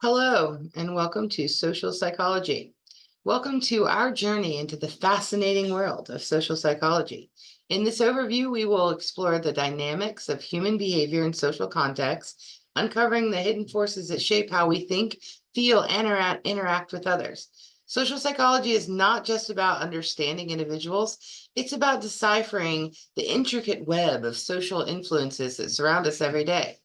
Hello, and welcome to Social Psychology. Welcome to our journey into the fascinating world of social psychology. In this overview, we will explore the dynamics of human behavior in social contexts, uncovering the hidden forces that shape how we think, feel, and interact with others. Social psychology is not just about understanding individuals, it's about deciphering the intricate web of social influences that surround us every day.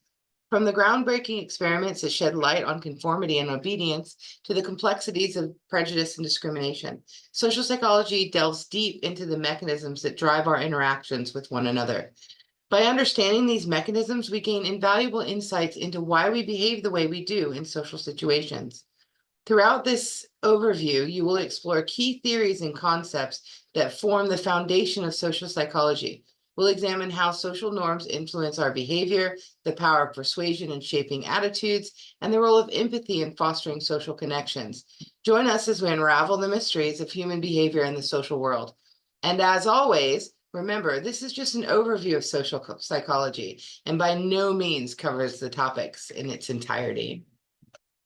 From the groundbreaking experiments that shed light on conformity and obedience to the complexities of prejudice and discrimination, social psychology delves deep into the mechanisms that drive our interactions with one another. By understanding these mechanisms, we gain invaluable insights into why we behave the way we do in social situations. Throughout this overview, you will explore key theories and concepts that form the foundation of social psychology. We'll examine how social norms influence our behavior, the power of persuasion in shaping attitudes, and the role of empathy in fostering social connections. Join us as we unravel the mysteries of human behavior in the social world. And as always, remember, this is just an overview of social psychology and by no means covers the topics in its entirety.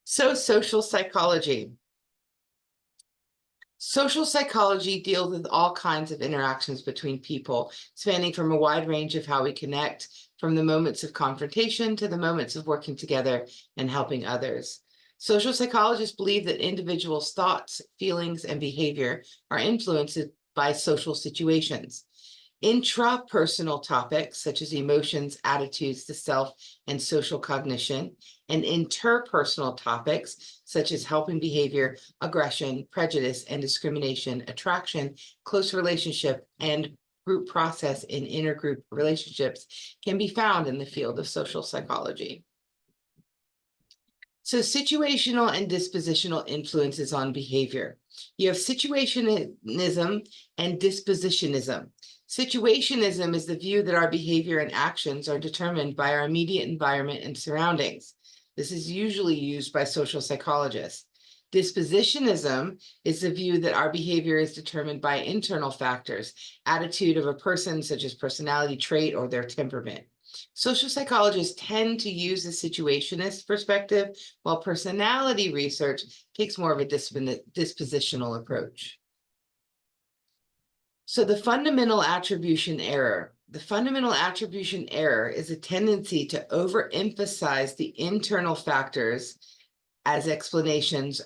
So, social psychology. Social psychology deals with all kinds of interactions between people, spanning from a wide range of how we connect, from the moments of confrontation to the moments of working together and helping others. Social psychologists believe that individuals' thoughts, feelings, and behavior are influenced by social situations. Intrapersonal topics such as emotions, attitudes, the self, and social cognition, and interpersonal topics such as helping behavior, aggression, prejudice, and discrimination, attraction, close relationship, and group process in intergroup relationships can be found in the field of social psychology. So situational and dispositional influences on behavior. You have situationism and dispositionism. Situationism is the view that our behavior and actions are determined by our immediate environment and surroundings. This is usually used by social psychologists. Dispositionism is the view that our behavior is determined by internal factors, attitude of a person, such as personality trait or their temperament. Social psychologists tend to use a situationist perspective, while personality research takes more of a dispositional approach. So the fundamental attribution error. The fundamental attribution error is a tendency to overemphasize the internal factors as explanations,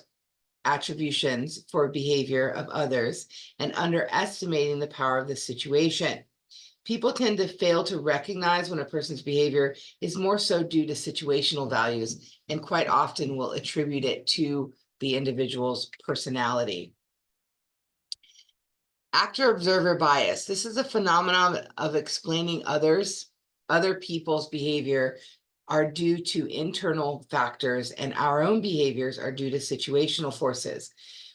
attributions for behavior of others, and underestimating the power of the situation. People tend to fail to recognize when a person's behavior is more so due to situational values, and quite often will attribute it to the individual's personality. Actor-observer bias. This is a phenomenon of explaining other people's behavior are due to internal factors, and our own behaviors are due to situational forces.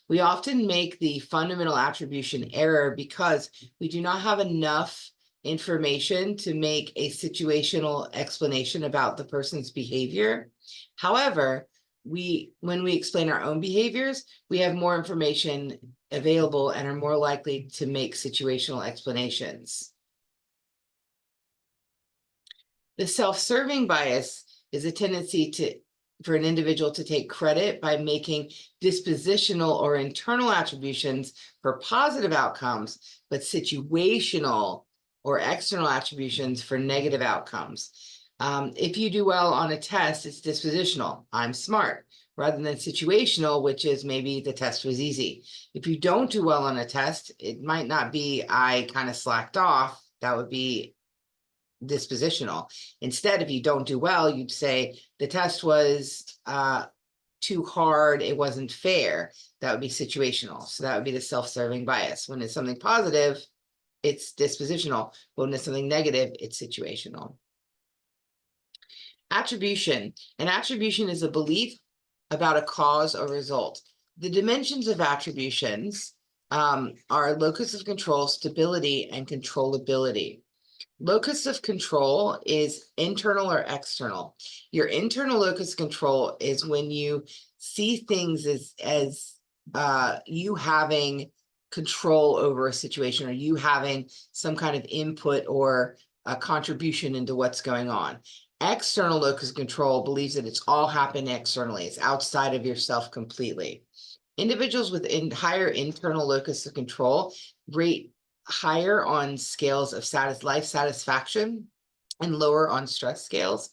We often make the fundamental attribution error because we do not have enough information to make a situational explanation about the person's behavior. However, when we explain our own behaviors, we have more information available and are more likely to make situational explanations. The self-serving bias is a tendency for an individual to take credit by making dispositional or internal attributions for positive outcomes, but situational or external attributions for negative outcomes. If you do well on a test, it's dispositional. I'm smart, rather than situational, which is maybe the test was easy. If you don't do well on a test, it might not be I kind of slacked off. That would be dispositional. Instead, if you don't do well, you'd say the test was too hard, it wasn't fair. That would be situational. So that would be the self-serving bias. When it's something positive, it's dispositional. When it's something negative, it's situational. Attribution. An attribution is a belief about a cause or result. The dimensions of attributions are locus of control, stability, and controllability. Locus of control is internal or external. Your internal locus of control is when you see things as you having control over a situation, or you having some kind of input or a contribution into what's going on. External locus of control believes that it's all happening externally. It's outside of yourself completely. Individuals with higher internal locus of control rate higher on scales of life satisfaction and lower on stress scales.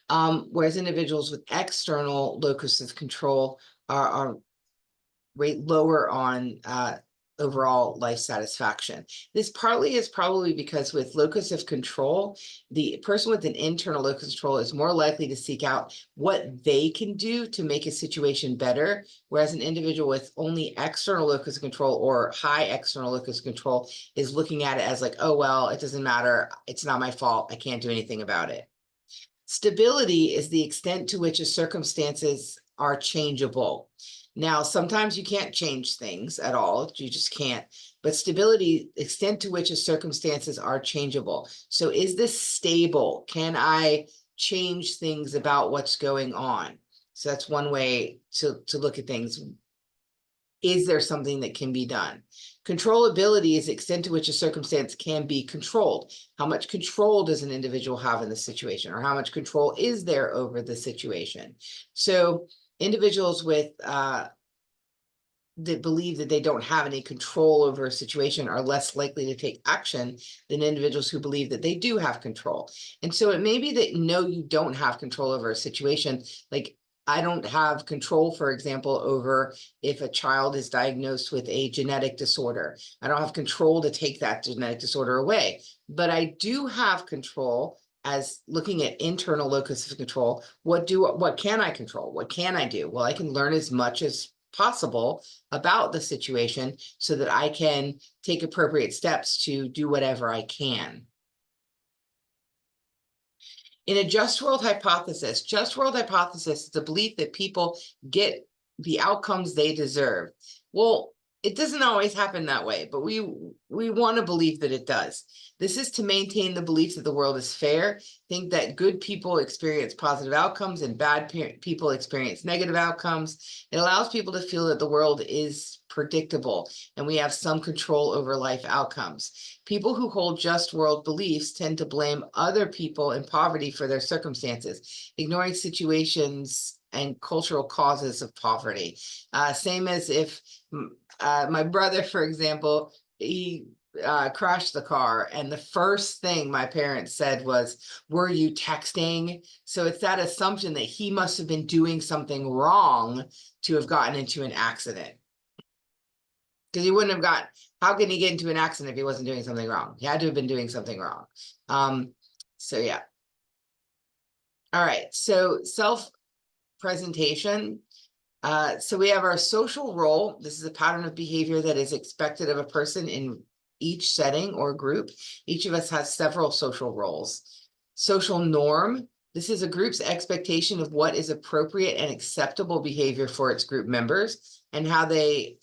Whereas individuals with external locus of control are rate lower on overall life satisfaction. This partly is probably because with locus of control, the person with an internal locus of control is more likely to seek out what they can do to make a situation better, whereas an individual with only external locus of control or high external locus of control is looking at it as like, oh, well, it doesn't matter. It's not my fault. I can't do anything about it. Stability is the extent to which circumstances are changeable. Now, sometimes you can't change things at all. You just can't. But stability, extent to which circumstances are changeable. So is this stable? Can I change things about what's going on? So that's one way to look at things. Is there something that can be done? Controllability is the extent to which a circumstance can be controlled. How much control does an individual have in the situation, or how much control is there over the situation? So individuals with that believe that they don't have any control over a situation are less likely to take action than individuals who believe that they do have control. And so it may be that no, you don't have control over a situation. Like I don't have control, for example, over if a child is diagnosed with a genetic disorder. I don't have control to take that genetic disorder away, but I do have control as looking at internal locus of control. What can I control? What can I do? Well, I can learn as much as possible about the situation so that I can take appropriate steps to do whatever I can. In a just world hypothesis is the belief that people get the outcomes they deserve. Well, it doesn't always happen that way, but we want to believe that it does. This is to maintain the belief that the world is fair, think that good people experience positive outcomes and bad people experience negative outcomes. It allows people to feel that the world is predictable and we have some control over life outcomes. People who hold just world beliefs tend to blame other people in poverty for their circumstances, ignoring situations and cultural causes of poverty. Same as if my brother, for example, he crashed the car, and the first thing my parents said was, were you texting? So it's that assumption that he must have been doing something wrong to have gotten into an accident. Because he wouldn't have how can he get into an accident if he wasn't doing something wrong? He had to have been doing something wrong. So yeah. All right, so self-presentation. So we have our social role. This is a pattern of behavior that is expected of a person in each setting or group. Each of us has several social roles. Social norm. This is a group's expectation of what is appropriate and acceptable behavior for its group members and how they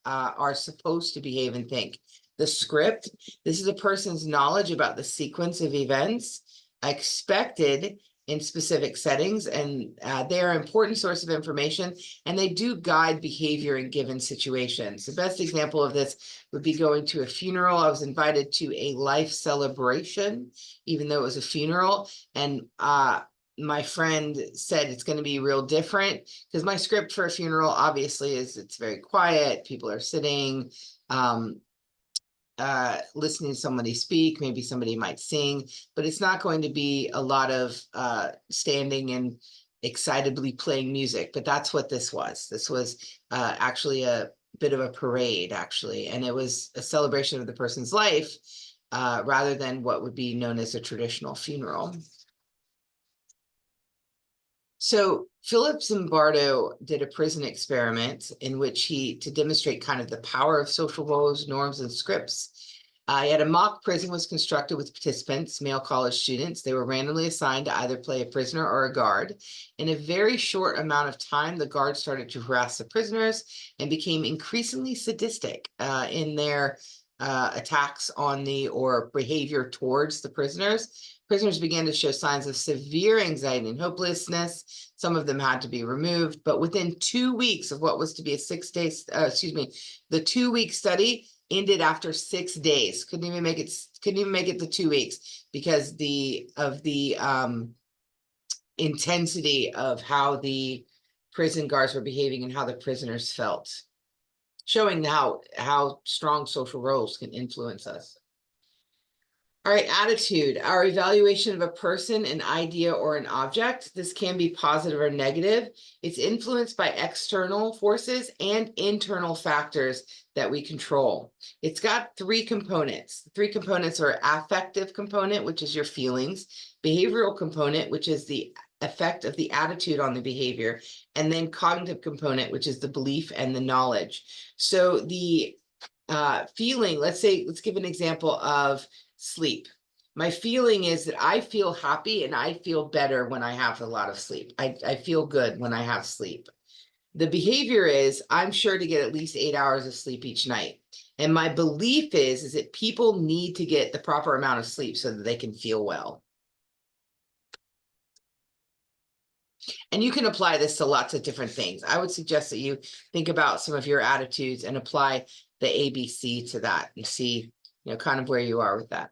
are supposed to behave and think. The script. This is a person's knowledge about the sequence of events expected in specific settings, and they are an important source of information, and they do guide behavior in given situations. The best example of this would be going to a funeral. I was invited to a life celebration, even though it was a funeral, and my friend said it's going to be real different, because my script for a funeral obviously is it's very quiet, people are sitting, listening to somebody speak, maybe somebody might sing, but it's not going to be a lot of standing and excitably playing music. But that's what this was. This was actually a bit of a parade, actually, and it was a celebration of the person's life rather than what would be known as a traditional funeral. So Philip Zimbardo did a prison experiment in which to demonstrate kind of the power of social roles, norms, and scripts. He had a mock prison was constructed with participants, male college students. They were randomly assigned to either play a prisoner or a guard. In a very short amount of time, the guards started to harass the prisoners and became increasingly sadistic in their attacks on or behavior towards the prisoners. Prisoners began to show signs of severe anxiety and hopelessness. Some of them had to be removed, but within 2 weeks of what was to be a 6 day, the 2 week study, ended after 6 days. Couldn't even make it to 2 weeks because of the intensity of how the prison guards were behaving and how the prisoners felt, showing how strong social roles can influence us. All right, attitude, our evaluation of a person, an idea, or an object. This can be positive or negative. It's influenced by external forces and internal factors that we control. It's got 3 components. The 3 components are affective component, which is your feelings, behavioral component, which is the effect of the attitude on the behavior, and then cognitive component, which is the belief and the knowledge. So the feeling, let's give an example of sleep. My feeling is that I feel happy and I feel better when I have a lot of sleep. I feel good when I have sleep. The behavior is I'm sure to get at least 8 hours of sleep each night. And my belief is that people need to get the proper amount of sleep so that they can feel well. And you can apply this to lots of different things. I would suggest that you think about some of your attitudes and apply the ABC to that and see, kind of where you are with that.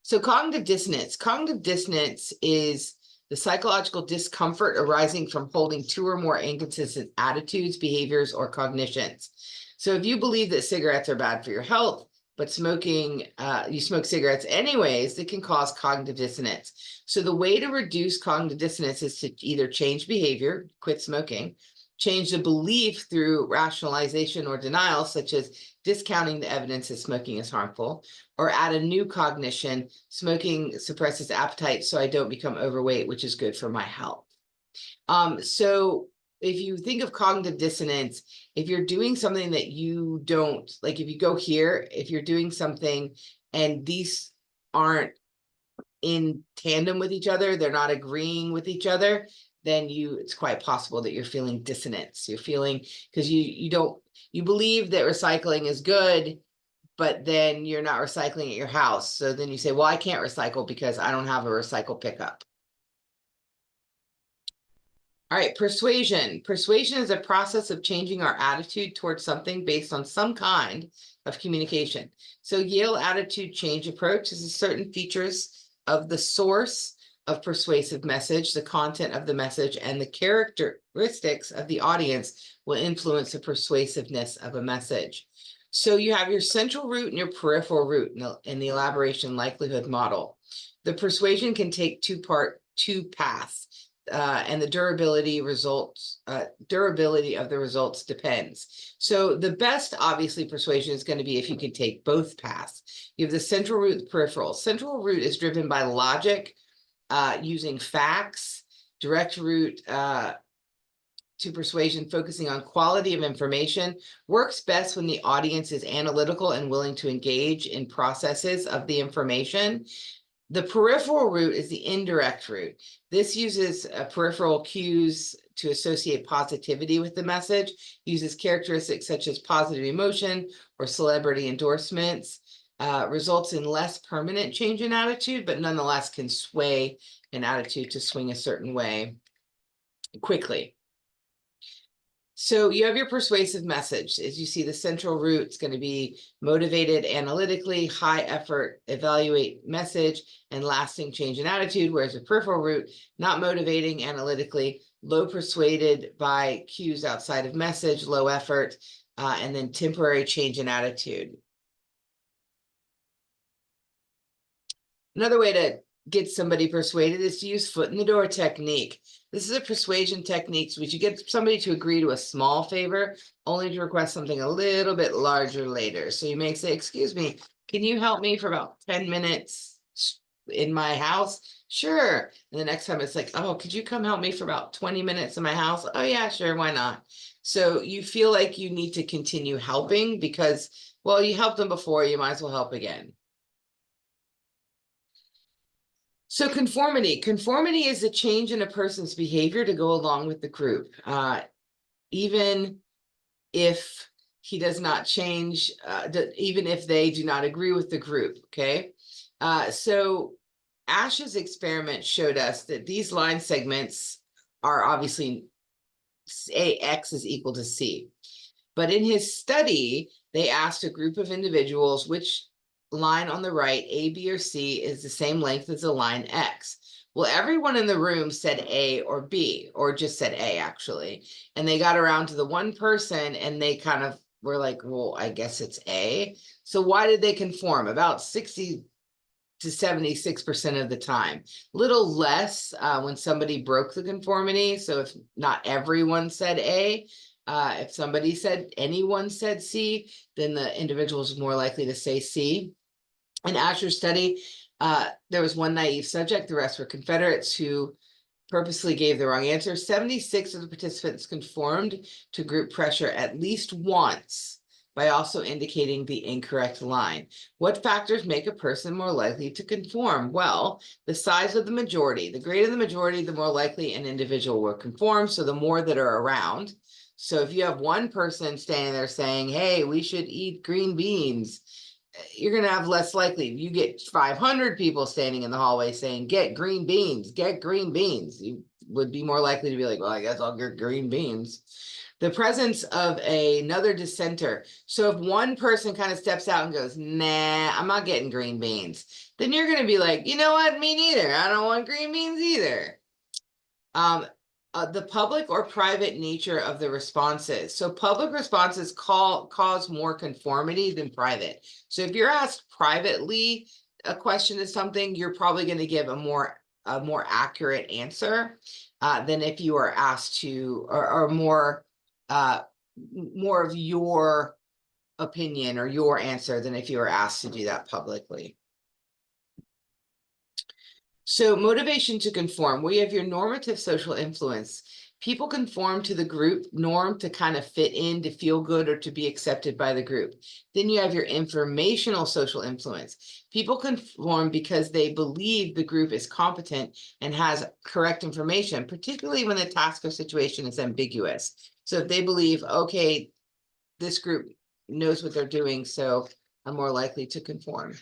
So cognitive dissonance. Cognitive dissonance is the psychological discomfort arising from holding 2 or more inconsistent attitudes, behaviors, or cognitions. So if you believe that cigarettes are bad for your health, but you smoke cigarettes anyways, it can cause cognitive dissonance. So the way to reduce cognitive dissonance is to either change behavior, quit smoking, change the belief through rationalization or denial, such as discounting the evidence that smoking is harmful, or add a new cognition, smoking suppresses appetite so I don't become overweight, which is good for my health. So if you think of cognitive dissonance, if you're doing something that you don't, like if you go here, if you're doing something and these aren't in tandem with each other, they're not agreeing with each other, then it's quite possible that you're feeling dissonance. You're feeling, because you believe that recycling is good, but then you're not recycling at your house. So then you say, well, I can't recycle because I don't have a recycle pickup. All right, persuasion. Persuasion is a process of changing our attitude towards something based on some kind of communication. So Yale attitude change approach is certain features of the source of persuasive message, the content of the message, and the characteristics of the audience will influence the persuasiveness of a message. So you have your central root and your peripheral root in the elaboration likelihood model. The persuasion can take two paths. And the durability of the results depends. So the best, obviously, persuasion is going to be if you can take both paths. You have the central root, the peripheral. Central root is driven by logic, using facts. Direct route to persuasion, focusing on quality of information, works best when the audience is analytical and willing to engage in processes of the information. The peripheral route is the indirect route. This uses peripheral cues to associate positivity with the message, uses characteristics such as positive emotion or celebrity endorsements, results in less permanent change in attitude, but nonetheless can sway an attitude to swing a certain way quickly. So you have your persuasive message. As you see, the central root is going to be motivated analytically, high effort, evaluate message, and lasting change in attitude, whereas the peripheral root, not motivating analytically, low persuaded by cues outside of message, low effort, and then temporary change in attitude. Another way to get somebody persuaded is to use foot in the door technique. This is a persuasion technique which you get somebody to agree to a small favor, only to request something a little bit larger later. So you may say, excuse me, can you help me for about 10 minutes in my house? Sure. And the next time it's like, oh, could you come help me for about 20 minutes in my house? Oh yeah, sure, why not? So you feel like you need to continue helping because, well, you helped them before, you might as well help again. So conformity is a change in a person's behavior to go along with the group, even if he does not change, even if they do not agree with the group, okay? So Ash's experiment showed us that these line segments are obviously X is equal to C. But in his study, They asked a group of individuals which line on the right, A, B, or C, is the same length as the line X. Well, everyone in the room said A or B, or just said A, actually. And they got around to the one person and they kind of were like, well, I guess it's A. So why did they conform? About 60 to 76% of the time. Little less when somebody broke the conformity. So if not everyone said A, if anyone said C, then the individual is more likely to say C. In Asher's study, there was one naive subject, the rest were Confederates who purposely gave the wrong answer. 76 of the participants conformed to group pressure at least once by also indicating the incorrect line. What factors make a person more likely to conform? Well, the size of the majority. The greater the majority, the more likely an individual will conform, so the more that are around. So if you have one person standing there saying, hey, we should eat green beans, you're going to have less likely. You get 500 people standing in the hallway saying, get green beans, get green beans. You would be more likely to be like, well, I guess I'll get green beans. The presence of another dissenter. So if one person kind of steps out and goes, nah, I'm not getting green beans, then you're going to be like, you know what? Me neither. I don't want green beans either. The public or private nature of the responses. So public responses cause more conformity than private. So if you're asked privately a question to something, you're probably going to give a more accurate answer than if you are asked to, or more of your opinion or your answer than if you were asked to do that publicly. So motivation to conform, where you have your normative social influence. People conform to the group norm to kind of fit in, to feel good, or to be accepted by the group. Then you have your informational social influence. People conform because they believe the group is competent and has correct information, particularly when the task or situation is ambiguous. So if they believe, okay, this group knows what they're doing, so I'm more likely to conform.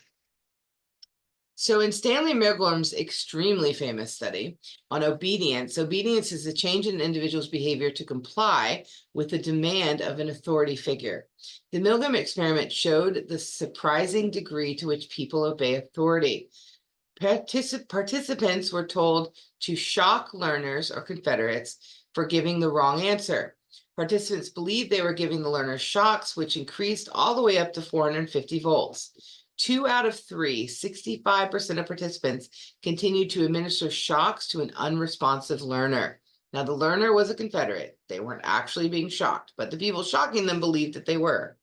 So in Stanley Milgram's extremely famous study on obedience, obedience is a change in an individual's behavior to comply with the demand of an authority figure. The Milgram experiment showed the surprising degree to which people obey authority. Participants were told to shock learners or Confederates for giving the wrong answer. Participants believed they were giving the learners shocks, which increased all the way up to 450 volts. 2 out of 3, 65% of participants continued to administer shocks to an unresponsive learner. Now, the learner was a Confederate. They weren't actually being shocked, but the people shocking them believed that they were.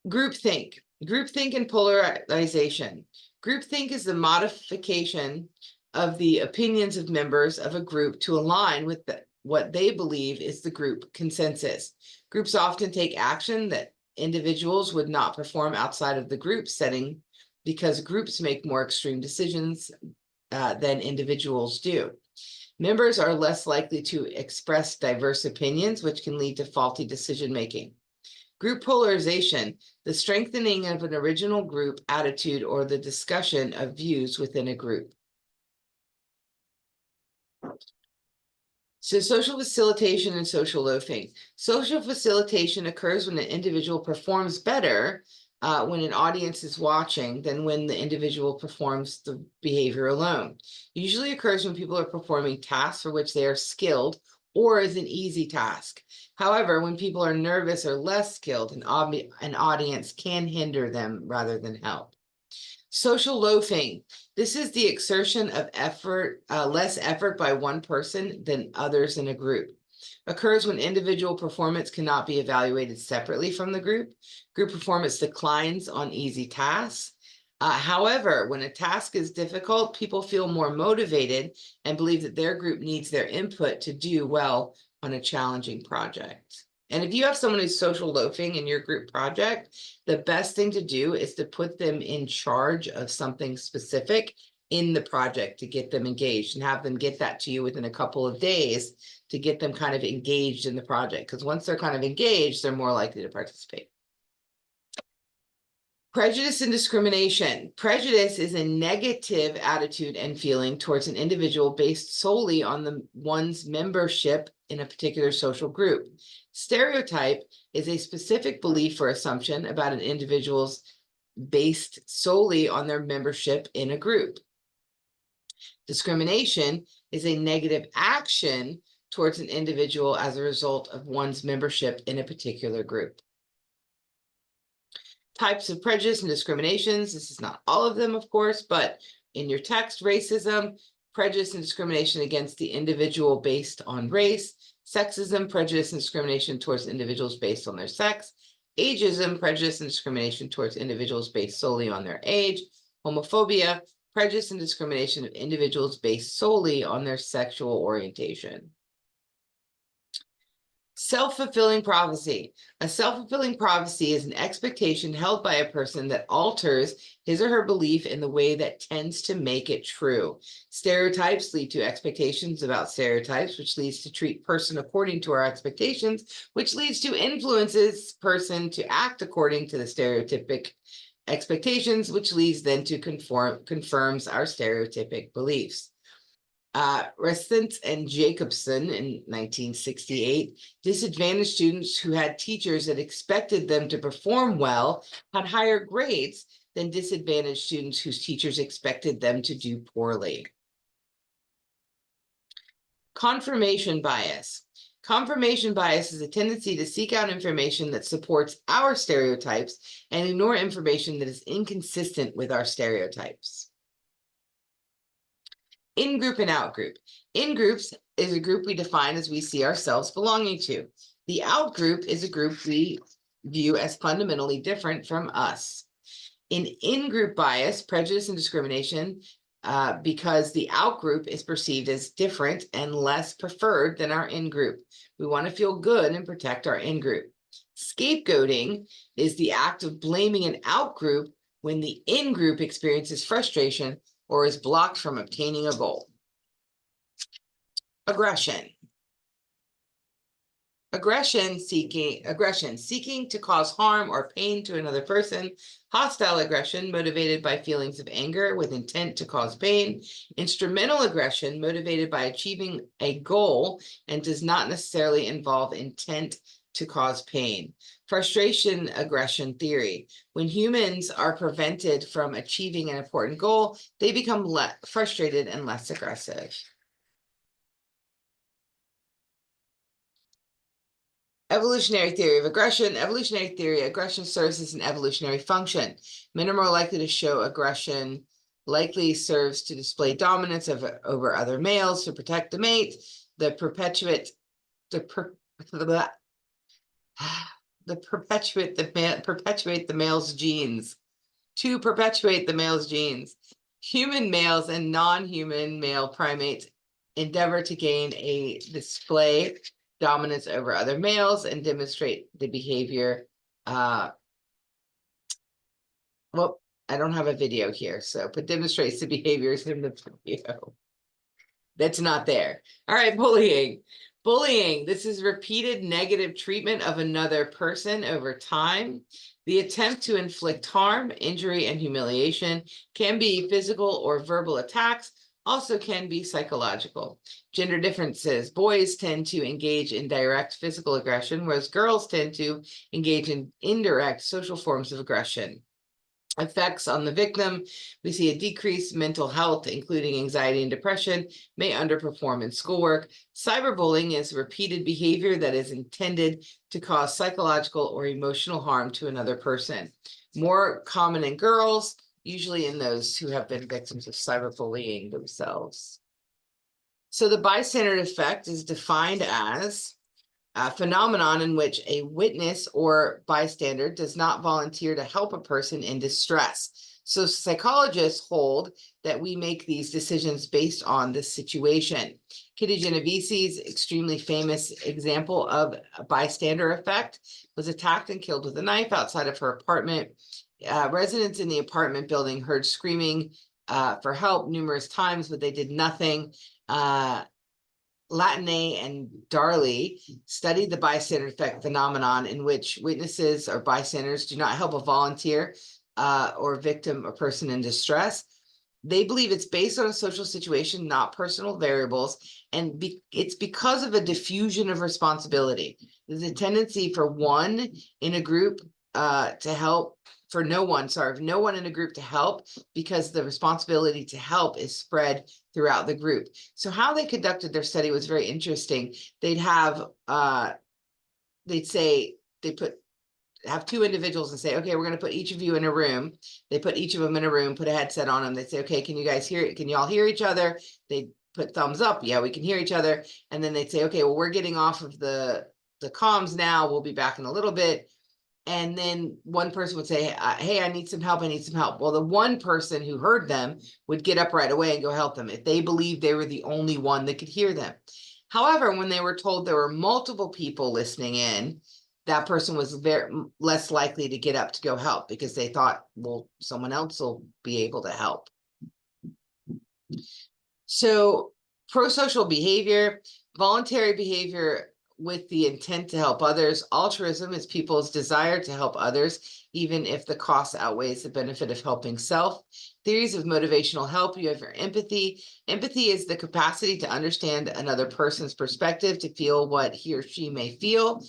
Groupthink. Groupthink and polarization. Groupthink is the modification of the opinions of members of a group to align with what they believe is the group consensus. Groups often take action that individuals would not perform outside of the group setting because groups make more extreme decisions than individuals do. Members are less likely to express diverse opinions, which can lead to faulty decision-making. Group polarization, the strengthening of an original group attitude or the discussion of views within a group. So social facilitation and social loafing. Social facilitation occurs when an individual performs better when an audience is watching than when the individual performs the behavior alone. It usually occurs when people are performing tasks for which they are skilled or as an easy task. However, when people are nervous or less skilled, an audience can hinder them rather than help. Social loafing. This is the exertion of effort, less effort by one person than others in a group. Occurs when individual performance cannot be evaluated separately from the group. Group performance declines on easy tasks. However, when a task is difficult, people feel more motivated and believe that their group needs their input to do well on a challenging project. And if you have someone who's social loafing in your group project, the best thing to do is to put them in charge of something specific in the project to get them engaged and have them get that to you within a couple of days to get them kind of engaged in the project. Because once they're kind of engaged, they're more likely to participate. Prejudice and discrimination. Prejudice is a negative attitude and feeling towards an individual based solely on one's membership in a particular social group. Stereotype is a specific belief or assumption about an individual's based solely on their membership in a group. Discrimination is a negative action towards an individual as a result of one's membership in a particular group. Types of prejudice and discriminations. This is not all of them, of course, but in your text, racism, prejudice and discrimination against the individual based on race, sexism, prejudice and discrimination towards individuals based on their sex, ageism, prejudice and discrimination towards individuals based solely on their age, homophobia, prejudice and discrimination of individuals based solely on their sexual orientation. Self-fulfilling prophecy. A self-fulfilling prophecy is an expectation held by a person that alters his or her belief in the way that tends to make it true. Stereotypes lead to expectations about stereotypes, which leads to treat person according to our expectations, which leads to influences person to act according to the stereotypic expectations, which leads then to confirms our stereotypic beliefs. Restant and Jacobson in 1968, disadvantaged students who had teachers that expected them to perform well had higher grades than disadvantaged students whose teachers expected them to do poorly. Confirmation bias. Confirmation bias is a tendency to seek out information that supports our stereotypes and ignore information that is inconsistent with our stereotypes. In-group and out-group. In-groups is a group we define as we see ourselves belonging to. The out-group is a group we view as fundamentally different from us. In-group bias, prejudice, and discrimination, because the out-group is perceived as different and less preferred than our in-group. We want to feel good and protect our in-group. Scapegoating is the act of blaming an out-group when the in-group experiences frustration or is blocked from obtaining a goal. Aggression. Aggression, seeking to cause harm or pain to another person. Hostile aggression, motivated by feelings of anger with intent to cause pain. Instrumental aggression, motivated by achieving a goal and does not necessarily involve intent to cause pain. Frustration aggression theory. When humans are prevented from achieving an important goal, they become less frustrated and less aggressive. Evolutionary theory of aggression. Evolutionary theory, aggression serves as an evolutionary function. Men are more likely to show aggression, likely serves to display dominance over other males, to protect the mate, perpetuate the male's genes. To perpetuate the male's genes. Human males and non-human male primates endeavor to gain a display dominance over other males and demonstrate the behavior. Well, I don't have a video here, but demonstrates the behaviors in the video. That's not there. All right, bullying. Bullying, this is repeated negative treatment of another person over time. The attempt to inflict harm, injury, and humiliation can be physical or verbal attacks, also can be psychological. Gender differences. Boys tend to engage in direct physical aggression, whereas girls tend to engage in indirect social forms of aggression. Effects on the victim. We see a decreased mental health, including anxiety and depression, may underperform in schoolwork. Cyberbullying is repeated behavior that is intended to cause psychological or emotional harm to another person. More common in girls, usually in those who have been victims of cyberbullying themselves. So the bystander effect is defined as a phenomenon in which a witness or bystander does not volunteer to help a person in distress. So psychologists hold that we make these decisions based on the situation. Kitty Geneviese's extremely famous example of a bystander effect was attacked and killed with a knife outside of her apartment. Residents in the apartment building heard screaming for help numerous times, but they did nothing. Latine and Darley studied the bystander effect phenomenon in which witnesses or bystanders do not help a volunteer or victim or person in distress. They believe it's based on a social situation, not personal variables, and it's because of a diffusion of responsibility. There's a tendency for one in a group to help, for no one in a group to help, because the responsibility to help is spread throughout the group. So how they conducted their study was very interesting. They'd have, they'd say, have two individuals and say, okay, we're going to put each of you in a room. They put each of them in a room, put a headset on them. They say, okay, can you guys hear it? Can you all hear each other? They put thumbs up. Yeah, we can hear each other. And then they'd say, okay, well, we're getting off of the comms now. We'll be back in a little bit. And then one person would say, hey, I need some help. I need some help. Well, the one person who heard them would get up right away and go help them if they believed they were the only one that could hear them. However, when they were told there were multiple people listening in, that person was very less likely to get up to go help, because they thought, well, someone else will be able to help. So pro-social behavior, voluntary behavior with the intent to help others. Altruism is people's desire to help others, even if the cost outweighs the benefit of helping self. Theories of motivational help. You have your empathy. Empathy is the capacity to understand another person's perspective, to feel what he or she may feel.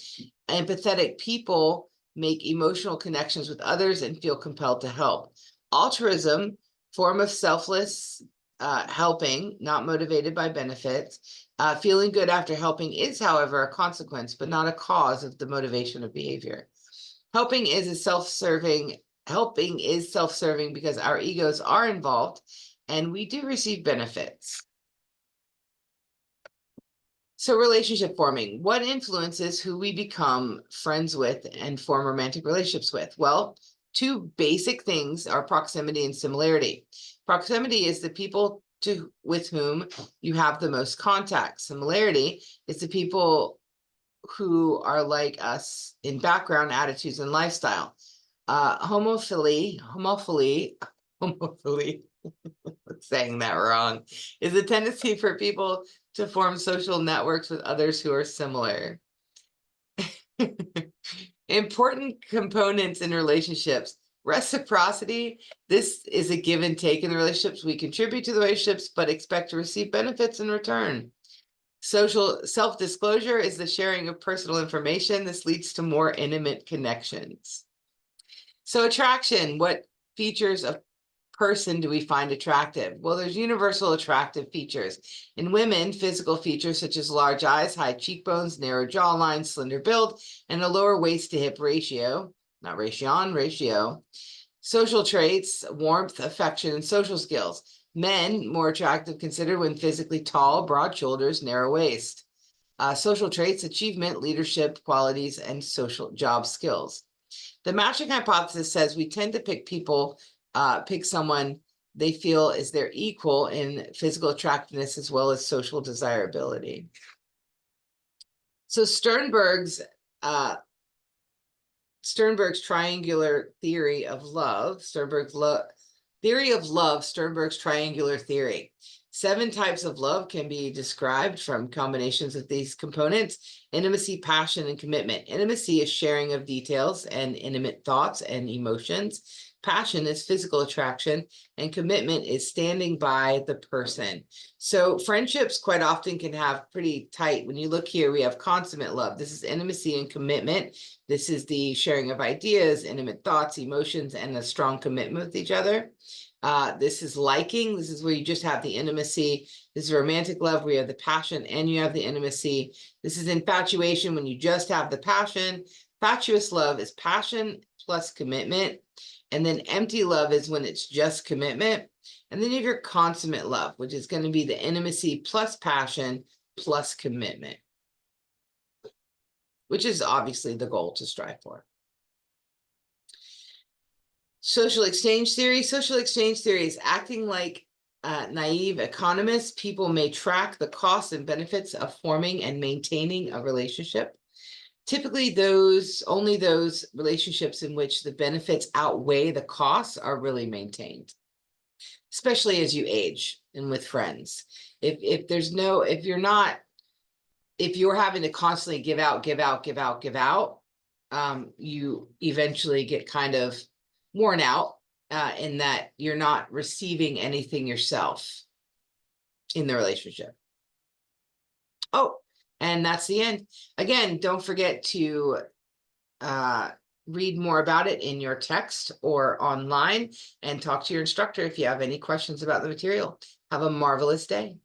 Empathetic people make emotional connections with others and feel compelled to help. Altruism, form of selfless helping, not motivated by benefits. Feeling good after helping is, however, a consequence, but not a cause of the motivation of behavior. Helping is self-serving because our egos are involved and we do receive benefits. So relationship forming, what influences who we become friends with and form romantic relationships with? Well, two basic things are proximity and similarity. Proximity is the people with whom you have the most contact. Similarity is the people who are like us in background, attitudes, and lifestyle. Homophily, saying that wrong, is a tendency for people to form social networks with others who are similar. Important components in relationships. Reciprocity. This is a give and take in the relationships. We contribute to the relationships, but expect to receive benefits in return. Social self-disclosure is the sharing of personal information. This leads to more intimate connections. So attraction, what features of person do we find attractive? Well, there's universal attractive features. In women, physical features such as large eyes, high cheekbones, narrow jawline, slender build, and a lower waist to hip ratio, not ratio. Social traits, warmth, affection, and social skills. Men, more attractive considered when physically tall, broad shoulders, narrow waist. Social traits, achievement, leadership qualities, and social job skills. The matching hypothesis says we tend to pick someone they feel is their equal in physical attractiveness as well as social desirability. So Sternberg's triangular theory of love, Sternberg's triangular theory. 7 types of love can be described from combinations of these components: intimacy, passion, and commitment. Intimacy is sharing of details and intimate thoughts and emotions. Passion is physical attraction, and commitment is standing by the person. So friendships quite often can have pretty tight, when you look here, we have consummate love. This is intimacy and commitment. This is the sharing of ideas, intimate thoughts, emotions, and a strong commitment with each other. This is liking. This is where you just have the intimacy. This is romantic love, where you have the passion and you have the intimacy. This is infatuation, when you just have the passion. Fatuous love is passion plus commitment. And then empty love is when it's just commitment. And then you have your consummate love, which is going to be the intimacy plus passion plus commitment, which is obviously the goal to strive for. Social exchange theory. Social exchange theory is acting like naive economists. People may track the costs and benefits of forming and maintaining a relationship. Typically, only those relationships in which the benefits outweigh the costs are really maintained, especially as you age and with friends. If you're having to constantly give out, you eventually get kind of worn out in that you're not receiving anything yourself in the relationship. Oh, and that's the end. Again, don't forget to read more about it in your text or online, and talk to your instructor if you have any questions about the material. Have a marvelous day.